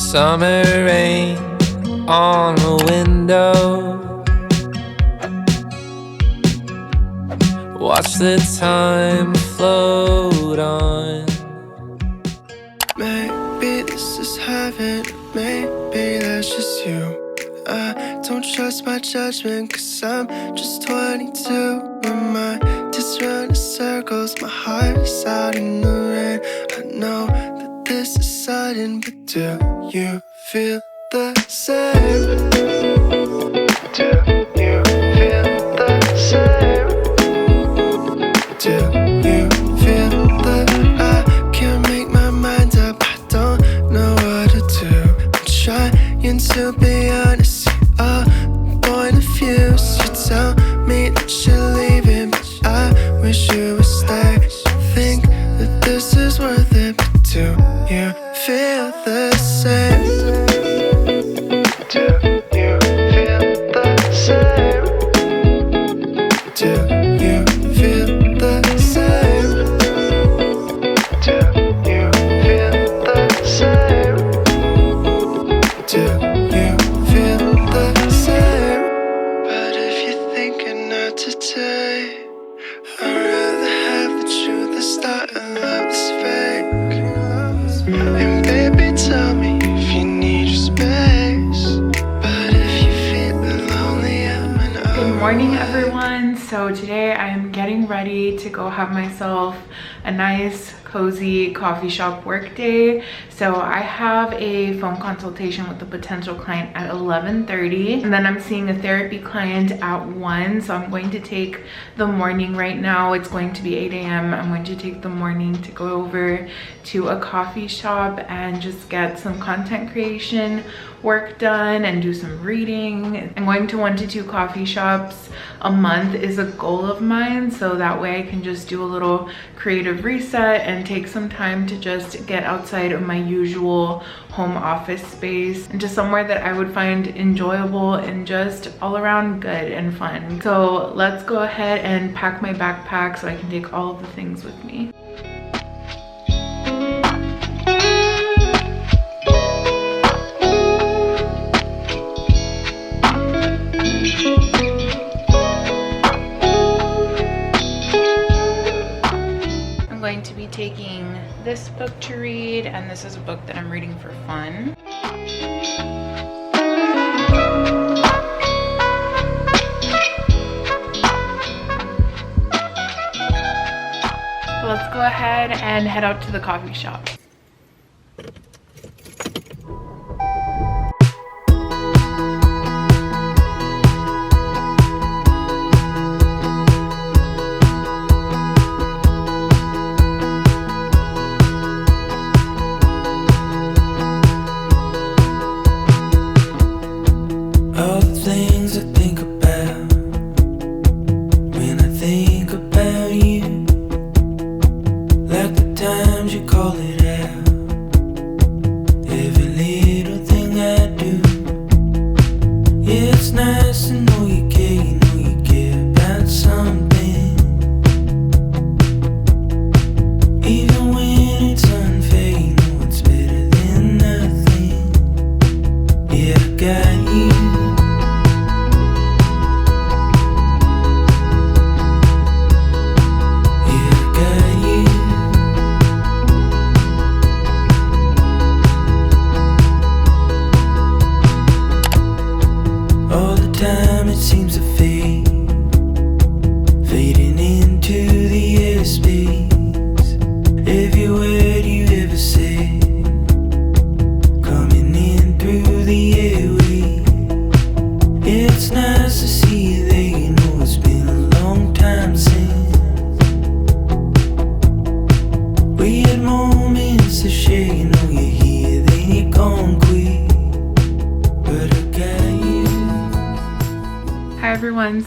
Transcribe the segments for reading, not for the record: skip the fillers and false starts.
Summer rain on the window. Watch the time float on. Maybe this is heaven, maybe that's just you. I don't trust my judgment, cause I'm just 22. My mind just running circles, my heart is out in the rain. I know that this is sudden, but do you feel the same? Do you feel the same? Do you feel the I can't make my mind up, I don't know what to do. I'm trying to be honest, a point of view. So you tell me that you're leaving, but I wish you would stay. I think that this is worth it, but do you feel the same? Do you feel the same? Do you feel the same? Do you feel the same? Do you feel the same? But if you're thinking not today, I'd rather have the truth than start and love is fake. And baby, tell me if you need your space. But if you're feeling lonely, I'm an Good morning, everyone. So today I am getting ready to go have myself a nice cozy coffee shop work day. So I have a phone consultation with a potential client at 11:30, and then I'm seeing a therapy client at 1. So I'm going to take the morning right now. It's going to be 8 a.m. I'm going to take the morning to go over to a coffee shop and just get some content creation work done and do some reading. I'm going to 1 to 2 coffee shops a month is a goal of mine, so that way I can just do a little creative reset and take some time to just get outside of my usual home office space into somewhere that I would find enjoyable and just all around good and fun. So let's go ahead and pack my backpack so I can take all of the things with me. Going to be taking this book to read, and this is a book that I'm reading for fun. So let's go ahead and head out to the coffee shop.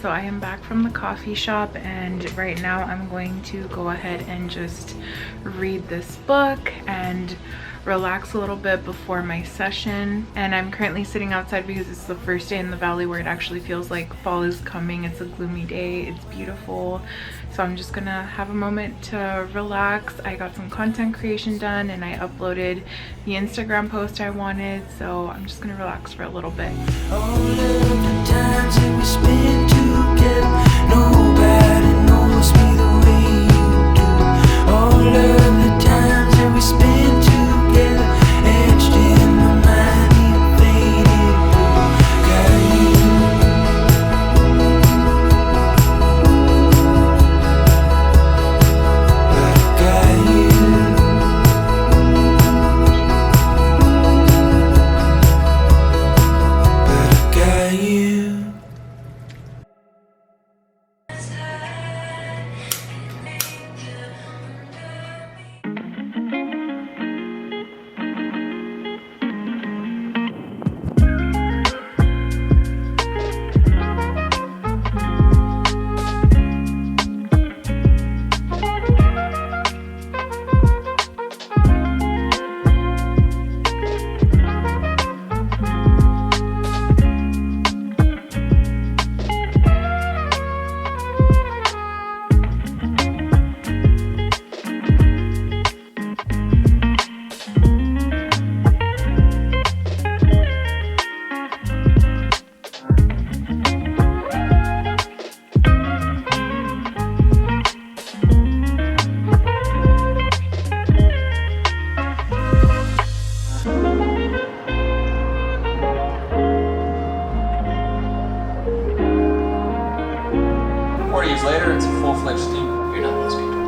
So I am back from the coffee shop, and right now I'm going to go ahead and just read this book and relax a little bit before my session. And I'm currently sitting outside because it's the first day in the valley where it actually feels like fall is coming. It's a gloomy day, it's beautiful. So I'm just gonna have a moment to relax. I got some content creation done and I uploaded the Instagram post I wanted. So I'm just gonna relax for a little bit. All of the times that we spend together, nobody knows me the way you do. All of the times that we spend together, etched in my mind, even faded blue. Got you. But I got you. But I got you. Later, it's a full-fledged theme. You're not listening to it.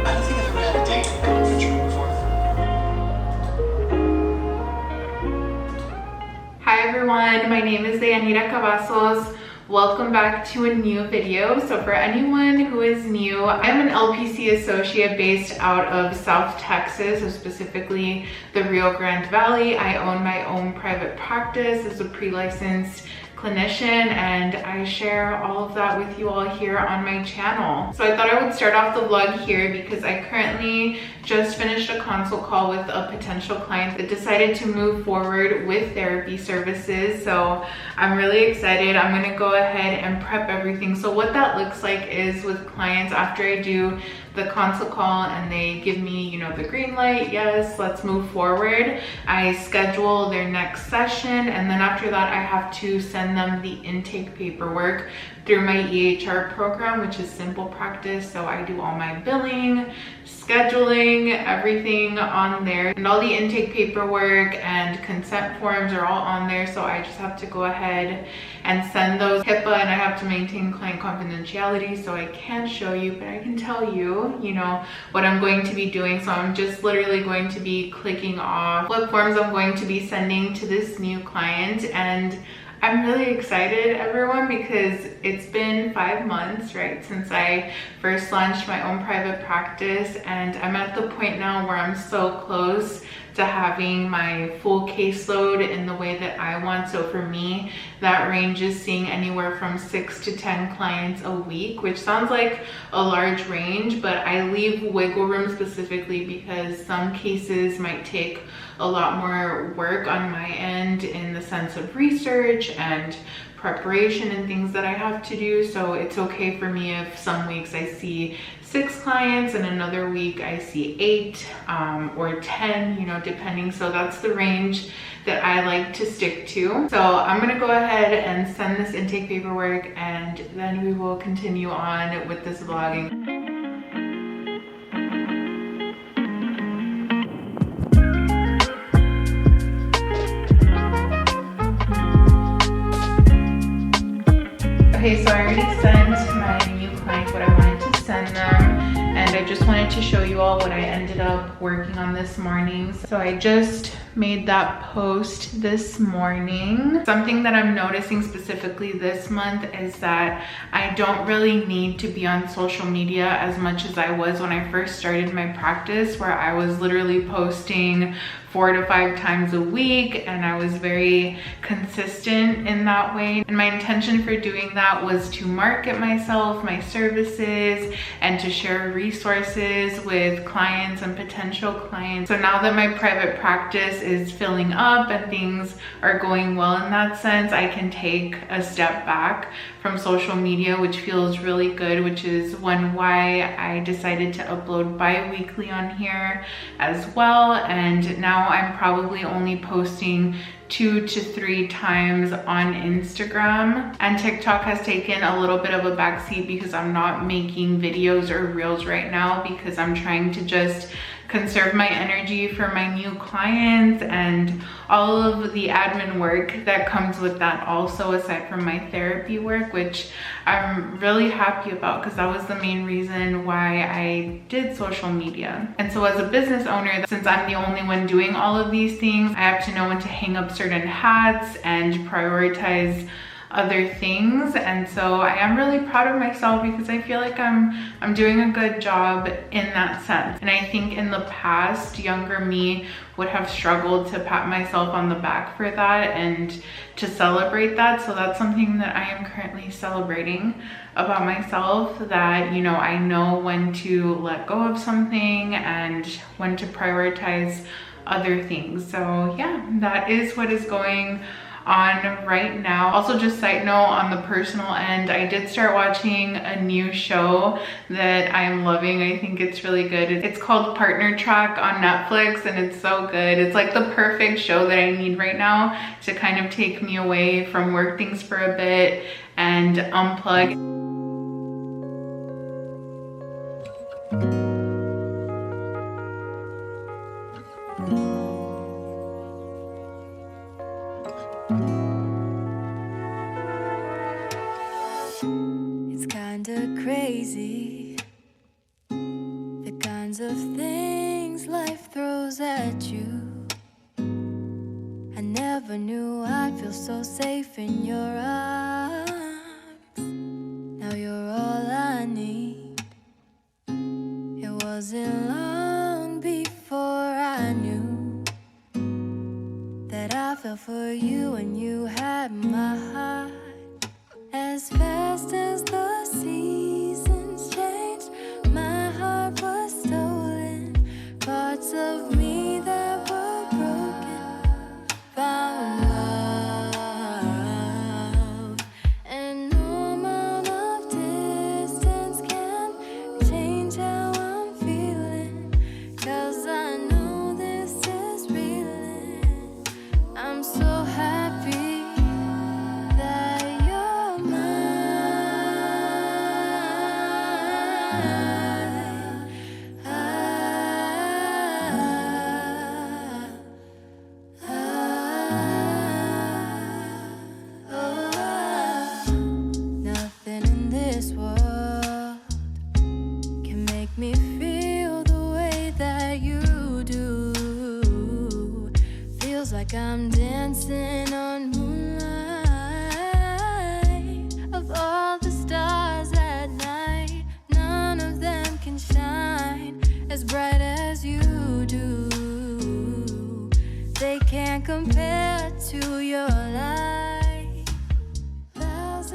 I don't think I've ever had a date in a conference room before. Hi everyone, my name is Deyaniracavazos. Welcome back to a new video. So for anyone who is new, I'm an LPC-associate based out of South Texas, so specifically the Rio Grande Valley. I own my own private practice as a pre-licensed clinician, and I share all of that with you all here on my channel. So I thought I would start off the vlog here because I currently just finished a consult call with a potential client that decided to move forward with therapy services. So I'm really excited. I'm gonna go ahead and prep everything. So what that looks like is with clients, after I do the consult call and they give me, you know, the green light, yes, let's move forward, I schedule their next session, and then after that I have to send them the intake paperwork through my EHR program, which is Simple Practice. So I do all my billing, scheduling, everything on there, and all the intake paperwork and consent forms are all on there. So I just have to go ahead and send those. HIPAA, and I have to maintain client confidentiality, so I can't show you, but I can tell you, you know, what I'm going to be doing. So I'm just literally going to be clicking off what forms I'm going to be sending to this new client. And I'm really excited, everyone, because it's been 5 months, right, since I first launched my own private practice, and I'm at the point now where I'm so close to having my full caseload in the way that I want. So for me, that range is seeing anywhere from 6 to 10 clients a week, which sounds like a large range, but I leave wiggle room specifically because some cases might take a lot more work on my end in the sense of research and preparation and things that I have to do. So it's okay for me if some weeks I see 6 clients and another week I see 8 or 10, you know, depending. So that's the range that I like to stick to. So I'm gonna go ahead and send this intake paperwork, and then we will continue on with this vlogging. Okay, so I already sent my new client what I wanted to send them, and I just wanted to show you all what I ended up working on this morning. So I just made that post this morning. Something that I'm noticing specifically this month is that I don't really need to be on social media as much as I was when I first started my practice, where I was literally posting 4 to 5 times a week, and I was very consistent in that way. And my intention for doing that was to market myself, my services, and to share resources with clients and potential clients. So now that my private practice is filling up and things are going well in that sense, I can take a step back from social media, which feels really good, which is why I decided to upload bi-weekly on here as well. And now I'm probably only posting 2 to 3 times on Instagram, and TikTok has taken a little bit of a backseat because I'm not making videos or reels right now, because I'm trying to just conserve my energy for my new clients and all of the admin work that comes with that also, aside from my therapy work, which I'm really happy about because that was the main reason why I did social media. And so as a business owner, since I'm the only one doing all of these things, I have to know when to hang up certain hats and prioritize other things. And so I am really proud of myself because I feel like I'm doing a good job in that sense. And I think in the past, younger me would have struggled to pat myself on the back for that and to celebrate that. So that's something that I am currently celebrating about myself, that, you know, I know when to let go of something and when to prioritize other things. So yeah, that is what is going on right now. Also, just side note, on the personal end, I did start watching a new show that I am loving. I think it's really good. It's called Partner Track on Netflix, and it's so good. It's like the perfect show that I need right now to kind of take me away from work things for a bit and unplug. It's kinda crazy, the kinds of things life throws at you. I never knew I'd feel so safe in your arms. Now you're all I need. It wasn't long before I knew that I fell for you and you had my heart. As fast as the seasons changed, my heart was stolen. Parts of me that were broken found love. And no amount of distance can change how I'm feeling, 'cause I know this is real. I'm so happy that you're nothing in this world can make me feel the way that you do. Feels like I'm dancing on moonlight. Of all the stars at night, none of them can shine as bright as you do. They can't compare to your light.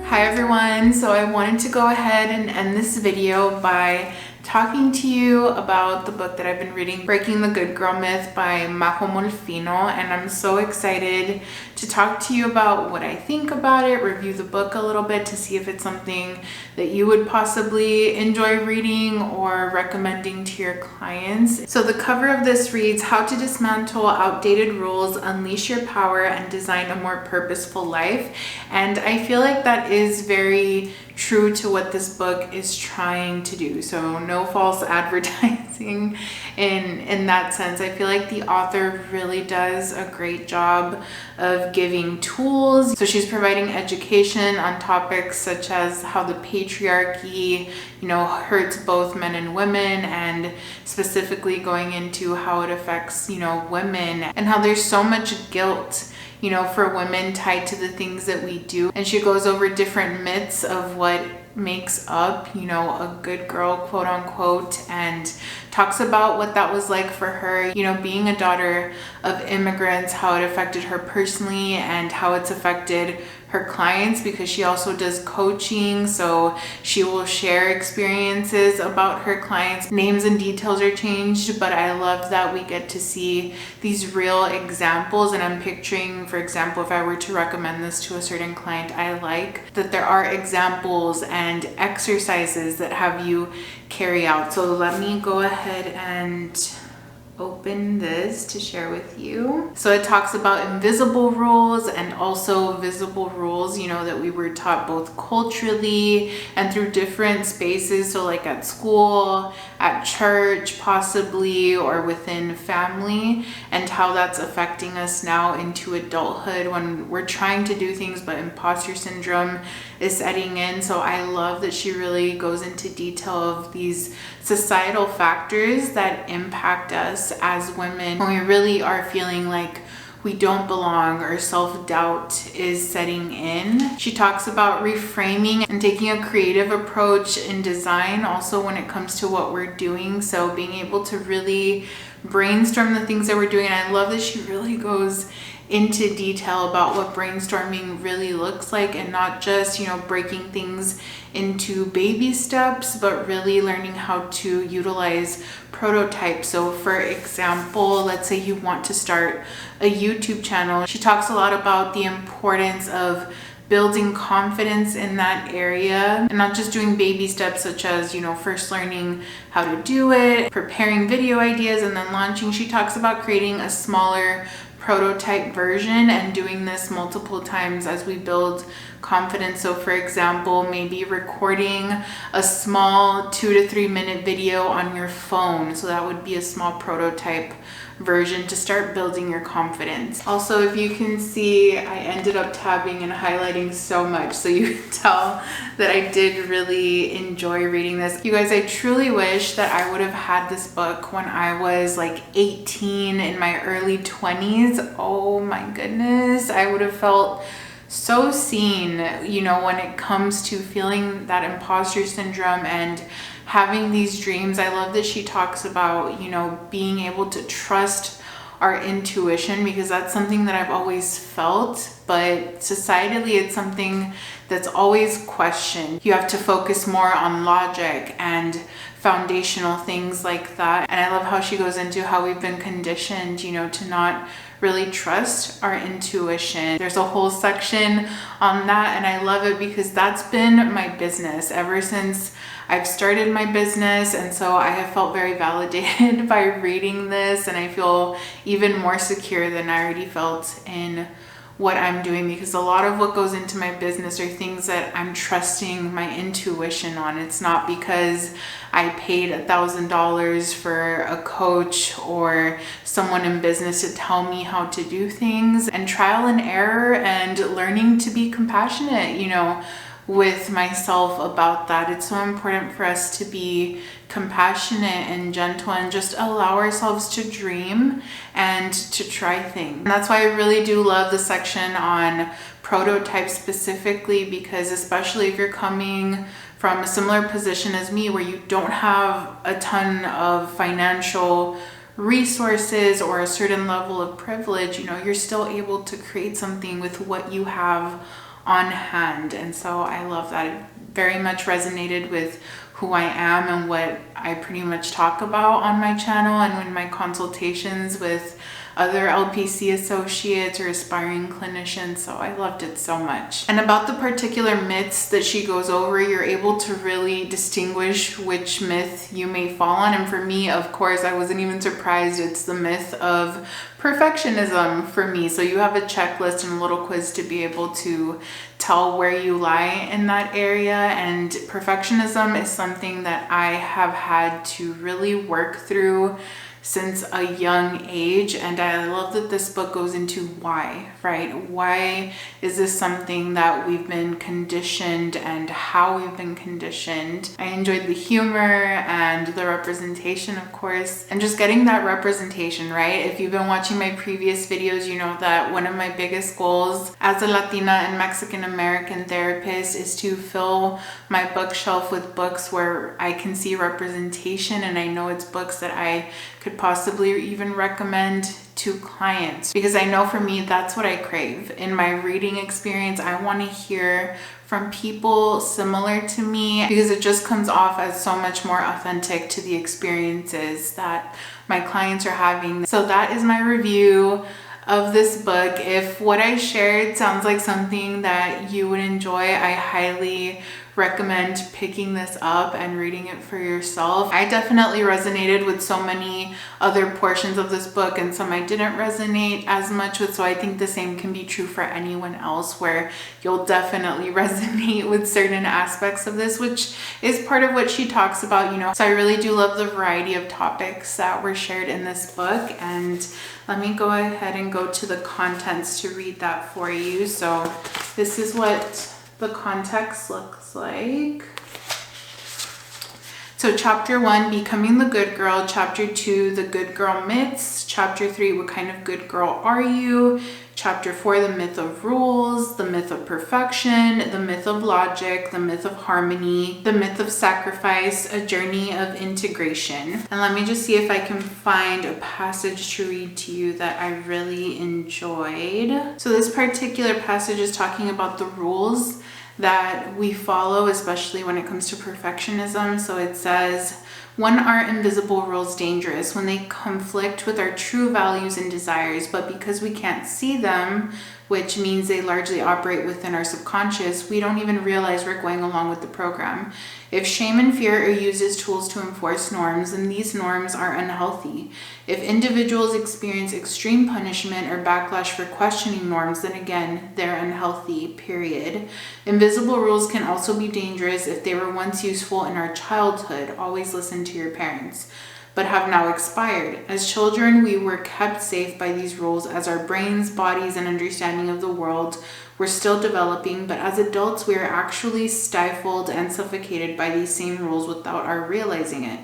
Hi everyone, so I wanted to go ahead and end this video by talking to you about the book that I've been reading, Breaking the Good Girl Myth by Majo Molfino, and I'm so excited to talk to you about what I think about it, review the book a little bit to see if it's something that you would possibly enjoy reading or recommending to your clients. So the cover of this reads, "How to Dismantle Outdated Rules, Unleash Your Power, and Design a More Purposeful Life." And I feel like that is very true to what this book is trying to do. So no false advertising in that sense. I feel like the author really does a great job of giving tools. So she's providing education on topics such as how the patriarchy, hurts both men and women, and specifically going into how it affects, women, and how there's so much guilt for women tied to the things that we do. And she goes over different myths of what makes up, you know, a good girl, quote unquote, and talks about what that was like for her, you know, being a daughter of immigrants, how it affected her personally and how it's affected her clients, because she also does coaching, so she will share experiences about her clients. Names and details are changed, but I love that we get to see these real examples. And I'm picturing, for example, if I were to recommend this to a certain client, I like that there are examples and exercises that have you carry out. So let me go ahead and open this to share with you. So it talks about invisible rules and also visible rules, you know, that we were taught both culturally and through different spaces. So like at school, at church, possibly, or within family, and how that's affecting us now into adulthood when we're trying to do things, but imposter syndrome is setting in. So I love that she really goes into detail of these societal factors that impact us as women when we really are feeling like we don't belong or self-doubt is setting in. She talks about reframing and taking a creative approach in design also when it comes to what we're doing. So being able to really brainstorm the things that we're doing. And I love that she really goes into detail about what brainstorming really looks like, and not just, you know, breaking things into baby steps, but really learning how to utilize prototypes. So for example, let's say you want to start a YouTube channel. She talks a lot about the importance of building confidence in that area and not just doing baby steps such as, you know, first learning how to do it, preparing video ideas, and then launching. She talks about creating a smaller prototype version and doing this multiple times as we build confidence. So for example, maybe recording a small 2 to 3 minute video on your phone. So that would be a small prototype version to start building your confidence. Also, if you can see, I ended up tabbing and highlighting so much, so you can tell that I did really enjoy reading this. You guys, I truly wish that I would have had this book when I was like 18, in my early 20s. Oh my goodness, I would have felt so seen, you know, when it comes to feeling that imposter syndrome and having these dreams. I love that she talks about, you know, being able to trust our intuition, because that's something that I've always felt, but societally it's something that's always questioned. You have to focus more on logic and foundational things like that. And I love how she goes into how we've been conditioned, you know, to not really trust our intuition. There's a whole section on that, and I love it because that's been my business ever since I've started my business. And so I have felt very validated by reading this, and I feel even more secure than I already felt in what I'm doing, because a lot of what goes into my business are things that I'm trusting my intuition on. It's not because I paid $1,000 for a coach or someone in business to tell me how to do things, and trial and error and learning to be compassionate, you know, with myself about that. It's so important for us to be compassionate and gentle and just allow ourselves to dream and to try things. And that's why I really do love the section on prototypes specifically, because especially if you're coming from a similar position as me where you don't have a ton of financial resources or a certain level of privilege, you know, you're still able to create something with what you have on hand. And so I love that. It very much resonated with who I am and what I pretty much talk about on my channel and in my consultations with other LPC-associates or aspiring clinicians. So I loved it so much. And about the particular myths that she goes over, you're able to really distinguish which myth you may fall on. And for me, of course, I wasn't even surprised. It's the myth of perfectionism for me. So you have a checklist and a little quiz to be able to tell where you lie in that area. And perfectionism is something that I have had to really work through since a young age. And I love that this book goes into why, right? Why is this something that we've been conditioned and how we've been conditioned? I enjoyed the humor and the representation, of course, and just getting that representation, right? If you've been watching my previous videos, you know that one of my biggest goals as a Latina and Mexican American therapist is to fill my bookshelf with books where I can see representation, and I know it's books that I could possibly even recommend to clients, because I know for me that's what I crave in my reading experience. I want to hear from people similar to me, because it just comes off as so much more authentic to the experiences that my clients are having. So that is my review of this book. If what I shared sounds like something that you would enjoy, I highly recommend picking this up and reading it for yourself. I definitely resonated with so many other portions of this book, and some I didn't resonate as much with, so I think the same can be true for anyone else, where you'll definitely resonate with certain aspects of this, which is part of what she talks about, you know. So I really do love the variety of topics that were shared in this book, and let me go ahead and go to the contents to read that for you. So this is what the context looks like. So chapter 1, becoming the good girl. Chapter 2, the good girl myths. Chapter 3, what kind of good girl are you? Chapter 4, the myth of rules, the myth of perfection, the myth of logic, the myth of harmony, the myth of sacrifice, a journey of integration. And let me just see if I can find a passage to read to you that I really enjoyed. So this particular passage is talking about the rules that we follow, especially when it comes to perfectionism. So it says, "One, are invisible rules dangerous when they conflict with our true values and desires, but because we can't see them, which means they largely operate within our subconscious, we don't even realize we're going along with the program. If shame and fear are used as tools to enforce norms, then these norms are unhealthy. If individuals experience extreme punishment or backlash for questioning norms, then again, they're unhealthy, period. Invisible rules can also be dangerous if they were once useful in our childhood. Always listen to your parents, but have now expired. As children, we were kept safe by these rules as our brains, bodies, and understanding of the world were still developing, but as adults, we are actually stifled and suffocated by these same rules without our realizing it.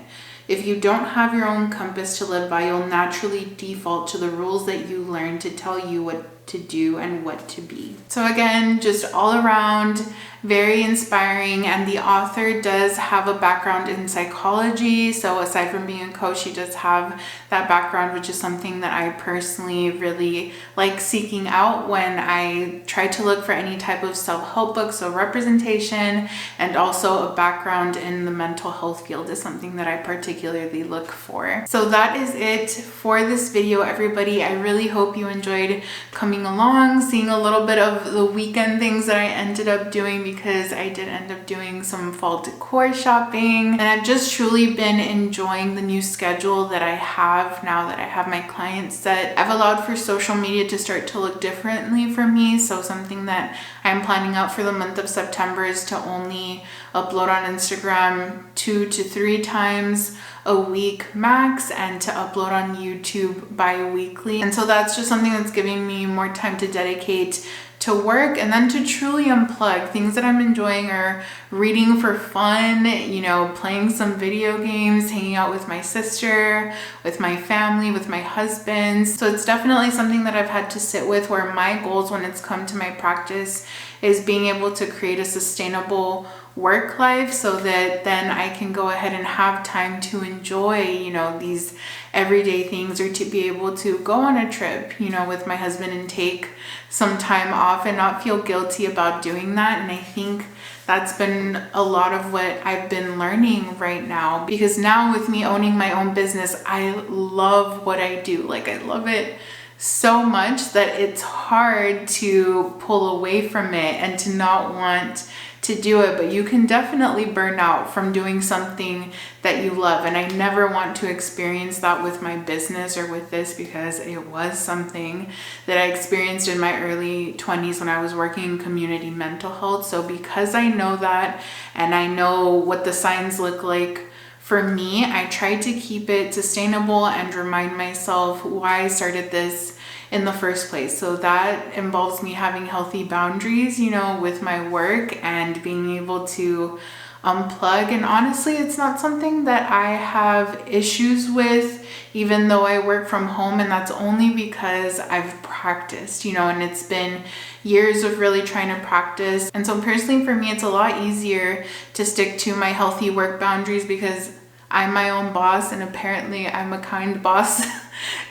If you don't have your own compass to live by, you'll naturally default to the rules that you learn to tell you what to do and what to be." So again, just all around very inspiring, and the author does have a background in psychology. So aside from being a coach, she does have that background, which is something that I personally really like seeking out when I try to look for any type of self-help book. So representation and also a background in the mental health field is something that I particularly look for. So that is it for this video, everybody. I really hope you enjoyed coming along, seeing a little bit of the weekend things that I ended up doing, because I did end up doing some fall decor shopping, and I've just truly been enjoying the new schedule that I have now that I have my clients set. I've allowed for social media to start to look differently for me. So something that I'm planning out for the month of September is to only upload on Instagram 2 to 3 times a week max, and to upload on YouTube bi-weekly. And so that's just something that's giving me more time to dedicate to work, and then to truly unplug. Things that I'm enjoying are reading for fun, you know, playing some video games, hanging out with my sister, with my family, with my husband. So it's definitely something that I've had to sit with, where my goals when it's come to my practice is being able to create a sustainable work life, so that then I can go ahead and have time to enjoy, you know, these everyday things, or to be able to go on a trip, you know, with my husband and take some time off and not feel guilty about doing that. And I think that's been a lot of what I've been learning right now, because now with me owning my own business, I love what I do. Like, I love it so much that it's hard to pull away from it and to not want to do it. But you can definitely burn out from doing something that you love, and I never want to experience that with my business or with this, because it was something that I experienced in my early 20s when I was working in community mental health. So because I know that, and I know what the signs look like For me, I tried to keep it sustainable and remind myself why I started this in the first place. So that involves me having healthy boundaries, you know, with my work and being able to unplug. And honestly, it's not something that I have issues with, even though I work from home, and that's only because I've practiced, you know, and it's been years of really trying to practice. And so personally for me, it's a lot easier to stick to my healthy work boundaries because I'm my own boss, and apparently I'm a kind boss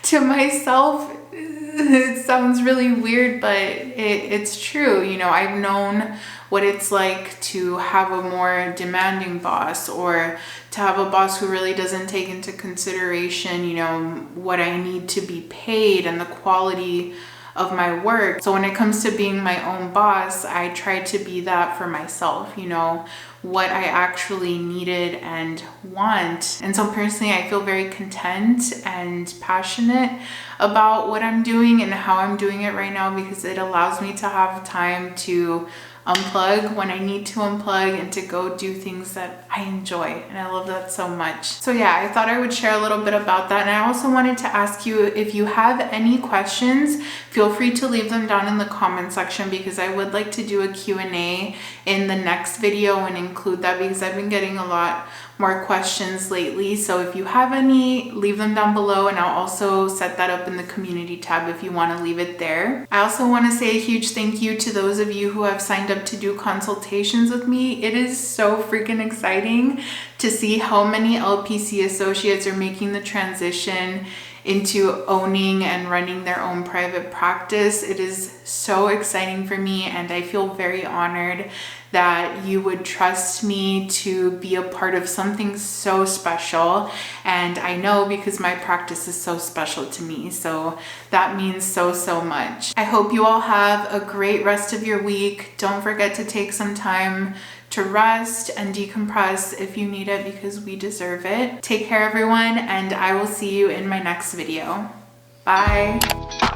to myself. It sounds really weird, but it's true. You know, I've known what it's like to have a more demanding boss, or to have a boss who really doesn't take into consideration, you know, what I need to be paid and the quality of my work. So when it comes to being my own boss, I try to be that for myself, you know, what I actually needed and want. And so personally, I feel very content and passionate about what I'm doing and how I'm doing it right now, because it allows me to have time to unplug when I need to unplug and to go do things that I enjoy. And I love that so much. So yeah, I thought I would share a little bit about that. And I also wanted to ask you, if you have any questions, feel free to leave them down in the comment section, because I would like to do a Q&A in the next video and include that, because I've been getting a lot more questions lately. So if you have any, leave them down below, and I'll also set that up in the community tab if you want to leave it there. I also want to say a huge thank you to those of you who have signed up to do consultations with me. It is so freaking exciting to see how many LPC associates are making the transition into owning and running their own private practice. It is so exciting for me, and I feel very honored that you would trust me to be a part of something so special. And I know, because my practice is so special to me, so that means so much. I hope you all have a great rest of your week. Don't forget to take some time to rest and decompress if you need it, because we deserve it. Take care, everyone, and I will see you in my next video. Bye.